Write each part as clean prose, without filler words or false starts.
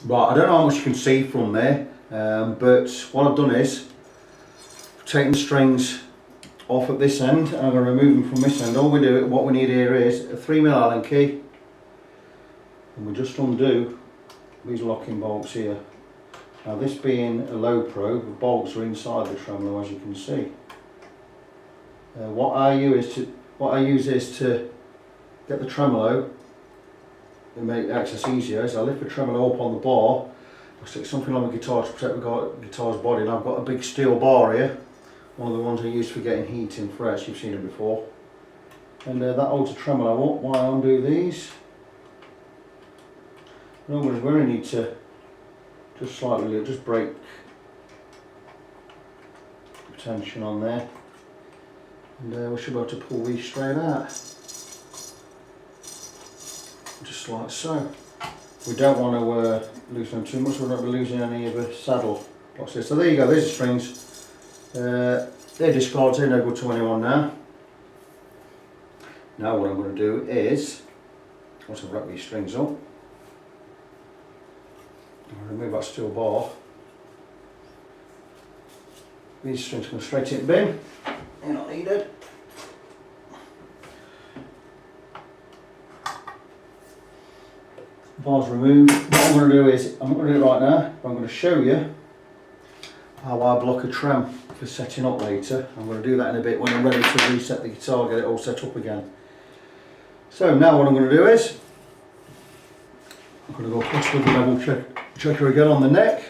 Right, I don't know how much you can see from there, but what I've done is taken the strings off at this end and I'm going to remove them from this end. What we need here is a 3mm Allen key, and we just undo these locking bolts here. Now this being a low pro, the bolts are inside the tremolo, as you can see. What I use is to get the tremolo and make access easier. Is I lift the tremolo up on the bar, I stick something on the guitar to protect the guitar's body, and I've got a big steel bar here, one of the ones I use for getting heat in frets. You've seen it before, and that holds the tremolo up while I undo these. We only need to just slightly just break the tension on there, and we should be able to pull these straight out, just like so. We don't want to loosen them too much, so we're not losing any of the saddle blocks here. So there you go, there's the strings. They're discarded, they're no good to anyone now. Now what I'm going to do is, once I've wrapped these strings up, I'll remove that steel bar. These strings come straight in the bin, they're not needed. Bar's removed. What I'm going to do is, I'm not going to do it right now, but I'm going to show you how I block a trem for setting up later. I'm going to do that in a bit when I'm ready to reset the guitar, get it all set up again. So now what I'm going to do is, I'm going to go across with the level checker again on the neck.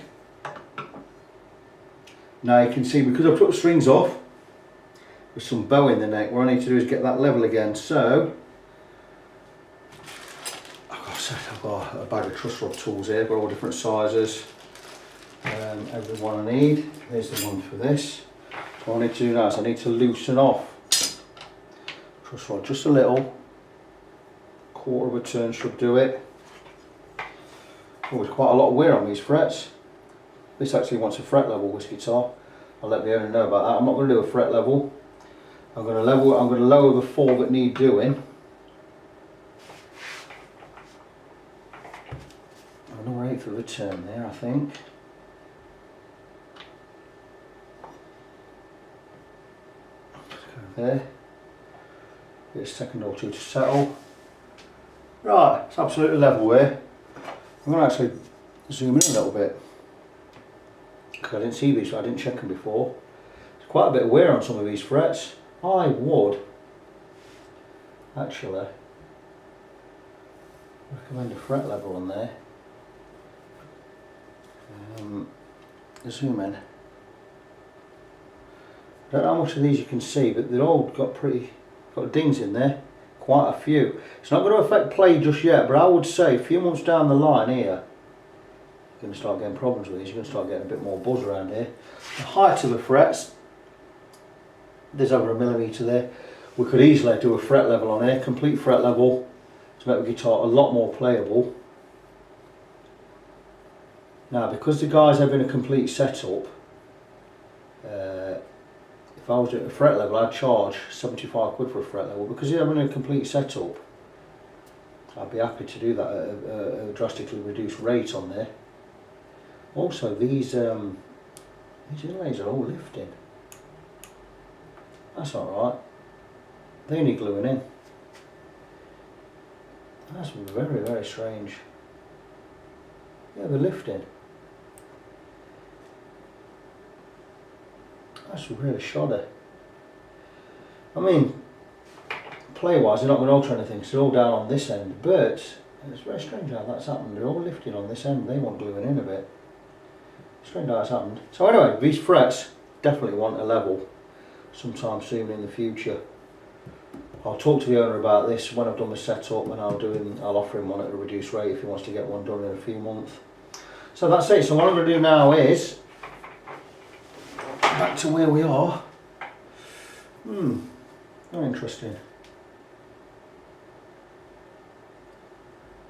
Now you can see, because I've took the strings off, there's some bow in the neck. What I need to do is get that level again. So I've got a bag of truss-rod tools here, got all different sizes, every one I need. Here's the one for this. So what I need to do now is I need to loosen off truss-rod just a little, quarter of a turn should do it. Oh, there's quite a lot of wear on these frets. This actually wants a fret level, this guitar. I'll let the owner know about that. I'm not going to do a fret level. I'm going to lower the four that need doing. Number 8 for the turn there, I think. Let's go there. Get a second or two to settle. Right, it's absolutely level here. I'm going to actually zoom in a little bit, because I didn't see these, so I didn't check them before. There's quite a bit of wear on some of these frets. I would actually recommend a fret level on there. Zoom in. I don't know how much of these you can see, but they've all got dings in there, quite a few. It's not going to affect play just yet, but I would say a few months down the line here, you're going to start getting problems with these. You're going to start getting a bit more buzz around here. The height of the frets, there's over 1 millimetre there. We could easily do a fret level on here, complete fret level, to make the guitar a lot more playable. Now, because the guy's having a complete setup, if I was doing a fret level, I'd charge 75 quid for a fret level. Because he's having a complete setup, I'd be happy to do that at a drastically reduced rate on there. Also, these inlays are all lifting. That's alright. They need gluing in. That's very, very strange. Yeah, they're lifting. That's really shoddy. I mean, play-wise, they're not going to alter anything, so they're all down on this end, but it's very strange how that's happened. They're all lifting on this end, they want gluing in a bit. Strange how that's happened. So anyway, these frets definitely want a level sometime soon in the future. I'll talk to the owner about this when I've done the setup, and I'll offer him one at a reduced rate if he wants to get one done in a few months. So that's it. So what I'm going to do now is back to where we are. Very interesting.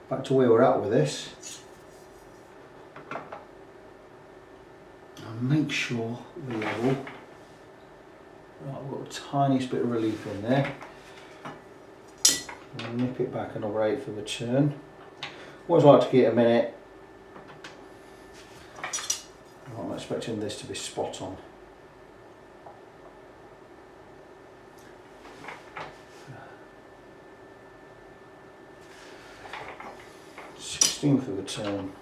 Back to where we're at with this. And make sure the level. Right, we've got a tiniest bit of relief in there. I'll nip it back another 1/8 of a turn. Always like to get a minute expecting this to be spot on. Of the turn.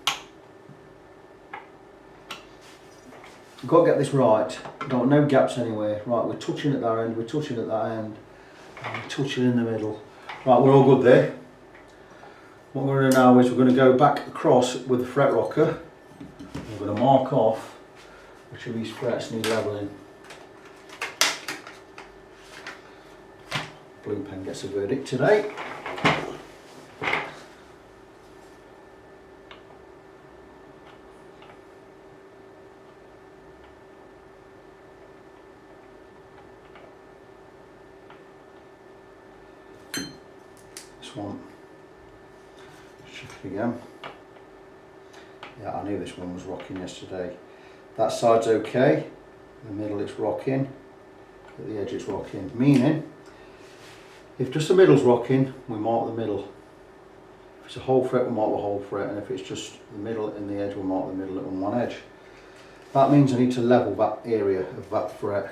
You've got to get this right. Don't want no gaps anywhere. Right, we're touching at that end, we're touching at that end, and we're touching in the middle. Right, we're all good there. What we're going to do now is we're going to go back across with the fret rocker. We're going to mark off which of these frets need levelling. Blue pen gets a verdict today. One. Check it again. Yeah, I knew this one was rocking yesterday. That side's okay. In the middle it's rocking. At the edge it's rocking. Meaning, if just the middle's rocking, we mark the middle. If it's a whole fret, we mark the whole fret, and if it's just the middle and the edge, we'll mark the middle on one edge. That means I need to level that area of that fret.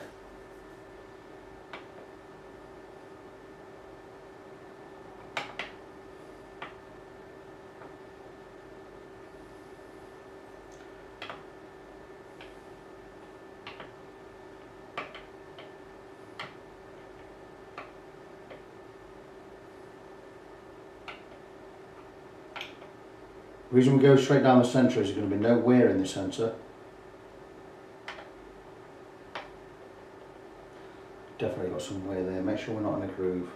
The reason we go straight down the centre is there's going to be no wear in the centre. Definitely got some wear there. Make sure we're not in a groove.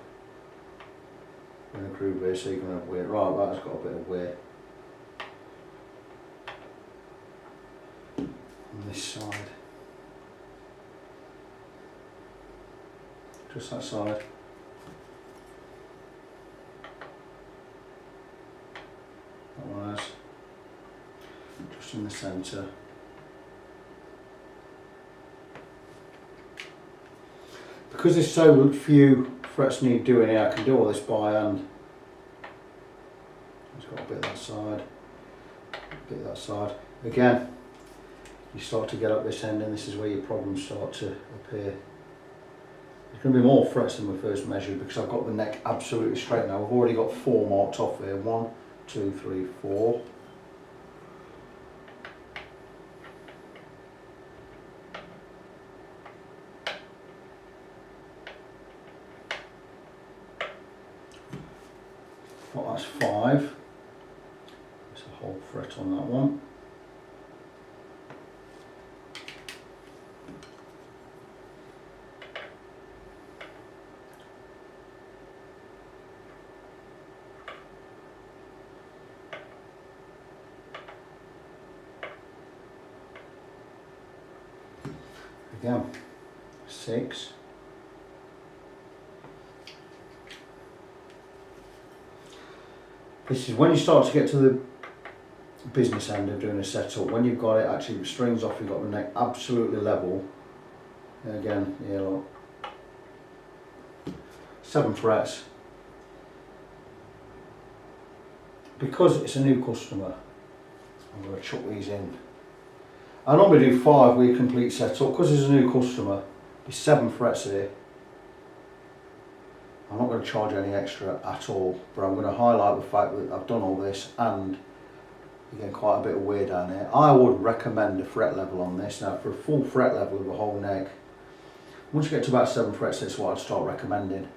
We're in a groove here, so you're going to have wear. Right, that's got a bit of wear. On this side. Just that side. Just in the centre. Because there's so few frets need doing here, I can do all this by hand. It's got a bit of that side, a bit of that side. Again, you start to get up this end and this is where your problems start to appear. There's going to be more frets than we first measured because I've got the neck absolutely straight now. I've already got 4 marked off here. 1, 2, 3, 4. Well, that's 5. There's a whole fret on that one. Again, 6. This is when you start to get to the business end of doing a setup. When you've got it actually with strings off, you've got the neck absolutely level. And again, here look. 7 frets. Because it's a new customer, I'm going to chuck these in. I normally do 5 with a complete setup. Because it's a new customer, there's 7 frets here. I'm not going to charge any extra at all, but I'm going to highlight the fact that I've done all this and you're getting quite a bit of wear down here. I would recommend a fret level on this. Now for a full fret level of the whole neck, once you get to about 7 frets, that's what I'd start recommending.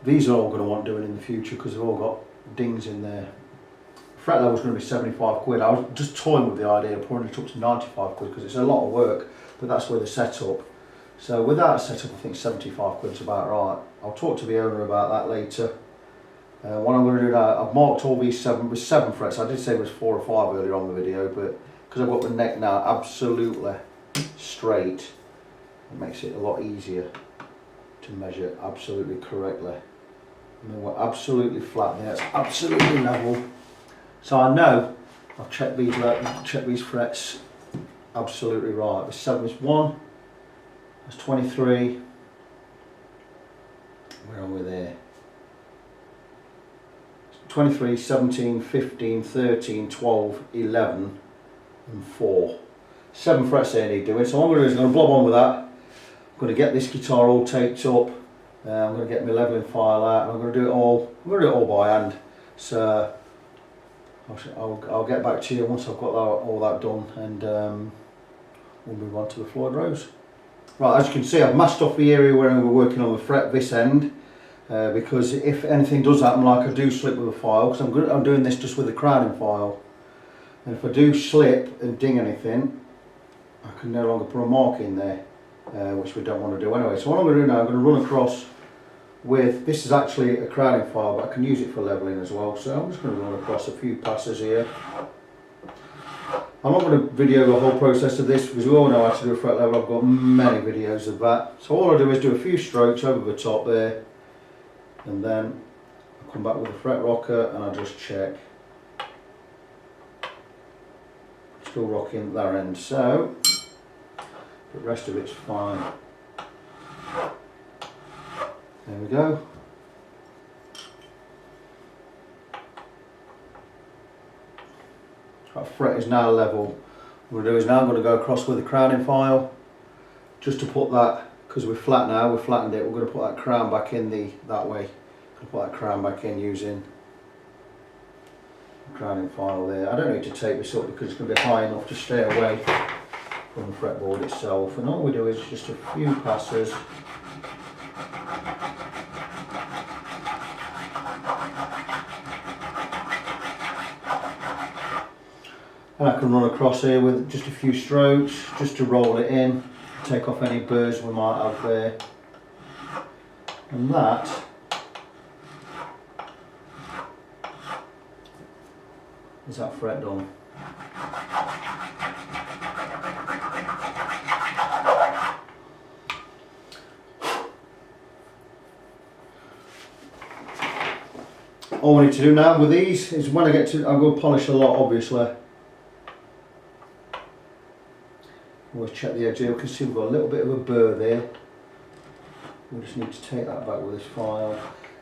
These are all going to want doing in the future because they've all got dings in there. Fret level is going to be 75 quid. I was just toying with the idea of putting it up to 95 quid because it's a lot of work, but that's where the setup. So without a setup, I think 75 quid's about right. I'll talk to the owner about that later. What I'm going to do now, I've marked all these 7 with 7 frets. I did say it was 4 or 5 earlier on the video, but because I've got the neck now absolutely straight, it makes it a lot easier to measure absolutely correctly. And then we're absolutely flat there, it's absolutely level. So I know I've checked these frets absolutely right. The 7 is 1. That's 23. Where are we there? 23, 17, 15, 13, 12, 11 and 4. 7 frets there need doing. So what I'm going to do is I'm going to blob on with that. I'm going to get this guitar all taped up. I'm going to get my leveling file out, and I'm going to do it all. I'm going to do it all by hand. So I'll get back to you once I've got all that done, and we'll move on to the Floyd Rose. Right, as you can see, I've masked off the area where we're working on the fret this end, because if anything does happen, like I do slip with a file, because I'm doing this just with a crowning file, and if I do slip and ding anything, I can no longer put a mark in there, which we don't want to do anyway. So what I'm going to do now, I'm going to run across with, this is actually a crowning file, but I can use it for leveling as well, so I'm just going to run across a few passes here. I'm not going to video the whole process of this because we all know how to do a fret level. I've got many videos of that. So all I do is do a few strokes over the top there, and then I come back with a fret rocker and I just check. Still rocking that end, so the rest of it's fine. There we go. That fret is now level. What we're going to do is now I'm going to go across with the crowning file, just to put that, because we're flat now, we've flattened it, we're going to put that crown back in that way. Put that crown back in using the crowning file there. I don't need to tape this up because it's going to be high enough to stay away from the fretboard itself. And all we do is just a few passes. And I can run across here with just a few strokes, just to roll it in, take off any burrs we might have there. And that is that fret done. All we need to do now with these is when I get to, I will polish a lot obviously. Always check the edge here, we can see we've got a little bit of a burr there. We just need to take that back with this file.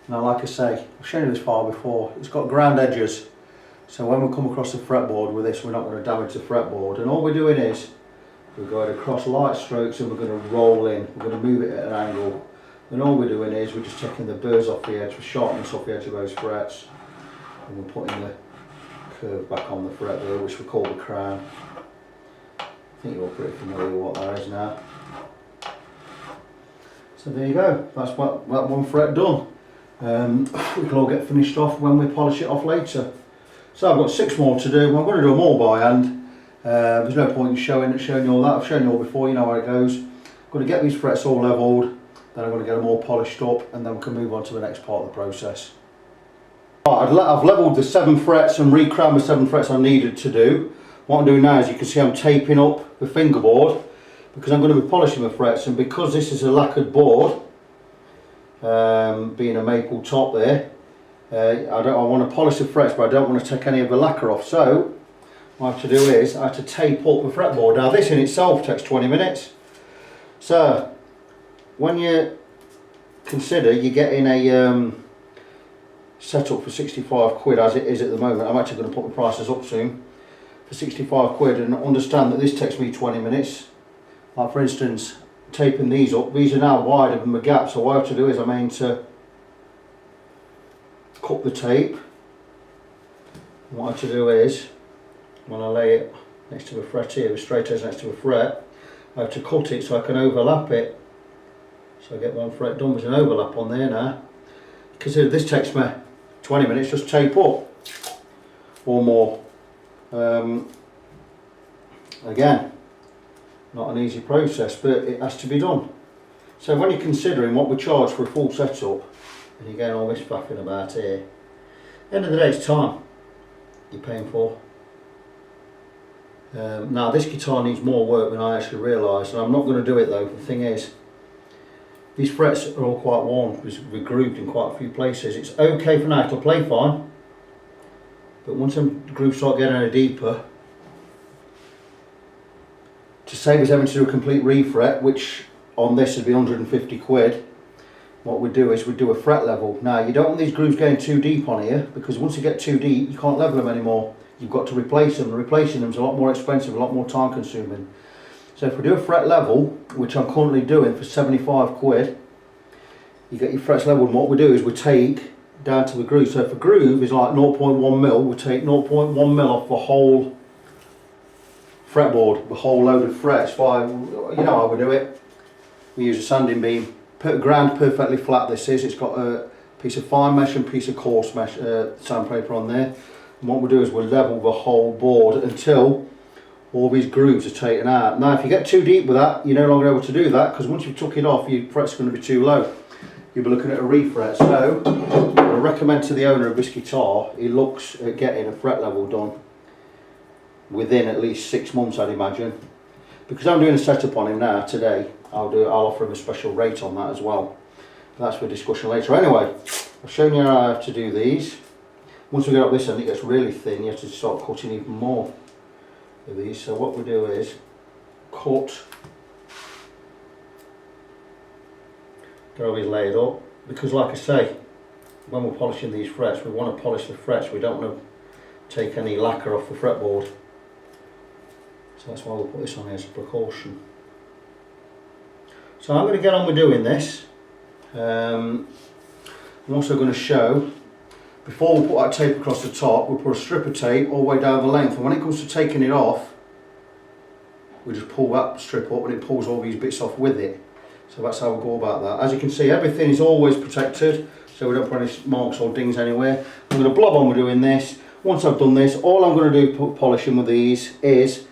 Now like I say, I've shown you this file before, it's got ground edges. So when we come across the fretboard with this, we're not going to damage the fretboard. And all we're doing is, we're going across light strokes and we're going to roll in. We're going to move it at an angle. And all we're doing is, we're just taking the burrs off the edge, the sharpness off the edge of those frets. And we're putting the curve back on the fret there, which we call the crown. I think you're all pretty familiar with what that is now. So there you go, that's that one fret done. We can all get finished off when we polish it off later. So I've got 6 more to do. I'm going to do them all by hand. There's no point in showing you all that. I've shown you all before, you know how it goes. I'm going to get these frets all levelled, then I'm going to get them all polished up, and then we can move on to the next part of the process. Right, I've levelled the 7 frets and re-crowned the 7 frets I needed to do. What I'm doing now is, you can see I'm taping up the fingerboard because I'm going to be polishing the frets, and because this is a lacquered board, being a maple top there, I want to polish the frets, but I don't want to take any of the lacquer off. So what I have to do is I have to tape up the fretboard. Now this in itself takes 20 minutes. So when you consider you're getting a setup for 65 quid as it is at the moment, I'm actually going to put the prices up soon, for 65 quid, and understand that this takes me 20 minutes. Like for instance, taping these up, these are now wider than the gap, so what I have to do is I'm aiming to cut the tape. And what I have to do is, when I lay it next to the fret here, the straight edge next to the fret, I have to cut it so I can overlap it. So I get one fret done with an overlap on there now. Consider this takes me 20 minutes just tape up, or more. Again, not an easy process, but it has to be done. So when you're considering what we charge for a full setup, and you're getting all this faffing about here, at the end of the day it's time you're paying for. Now this guitar needs more work than I actually realised, and I'm not going to do it though. The thing is, these frets are all quite worn because we're grooved in quite a few places. It's okay for now, it'll play fine, but once them grooves start getting any deeper, to save us having to do a complete refret, which on this would be 150 quid, what we do is we do a fret level. Now you don't want these grooves getting too deep on here, because once you get too deep you can't level them anymore. you've got to replace them. Replacing them is a lot more expensive, a lot more time consuming. So if we do a fret level, which I'm currently doing for 75 quid, you get your frets leveled, and what we do is we take down to the groove. So if a groove is like 0.1 mil, we take 0.1 mil off the whole fretboard, the whole load of frets. By, you know how we do it. We use a sanding beam, ground perfectly flat this is. It's got a piece of fine mesh and piece of coarse mesh sandpaper on there. And what we do is we level the whole board until all these grooves are taken out. Now if you get too deep with that, you're no longer able to do that, because once you've took it off, your fret's going to be too low. You'll be looking at a refret. So I recommend to the owner of this guitar, he looks at getting a fret level done within at least 6 months, I'd imagine. Because I'm doing a setup on him now today, I'll offer him a special rate on that as well. But that's for discussion later. Anyway, I've shown you how I have to do these. Once we get up this end, it gets really thin. You have to start cutting even more of these. So what we do is cut. Get all these laid up, because like I say, when we're polishing these frets, we want to polish the frets. We don't want to take any lacquer off the fretboard. So that's why we'll put this on here as a precaution. So I'm going to get on with doing this. I'm also going to show, before we put that tape across the top, we'll put a strip of tape all the way down the length, and when it comes to taking it off, we just pull that strip up and it pulls all these bits off with it. So that's how we go about that. As you can see, everything is always protected, so we don't put any marks or dings anywhere. I'm going to blob on with doing this. Once I've done this, all I'm going to do polishing with these is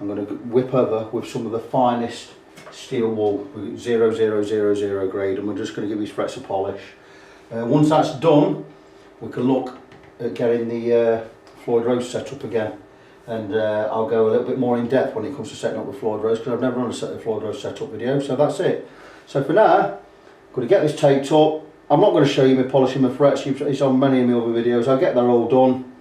I'm going to whip over with some of the finest steel wool, 0000 grade, and we're just going to give these frets a polish. Once that's done, we can look at getting the Floyd Rose set up again. And I'll go a little bit more in depth when it comes to setting up with Floyd Rose, because I've never done a Floyd Rose setup video. So that's it. So for now, I'm going to get this taped up. I'm not going to show you me polishing my frets. It's on many of my other videos. I'll get that all done,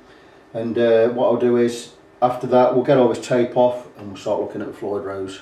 and what I'll do is after that we'll get all this tape off and we'll start looking at the Floyd Rose.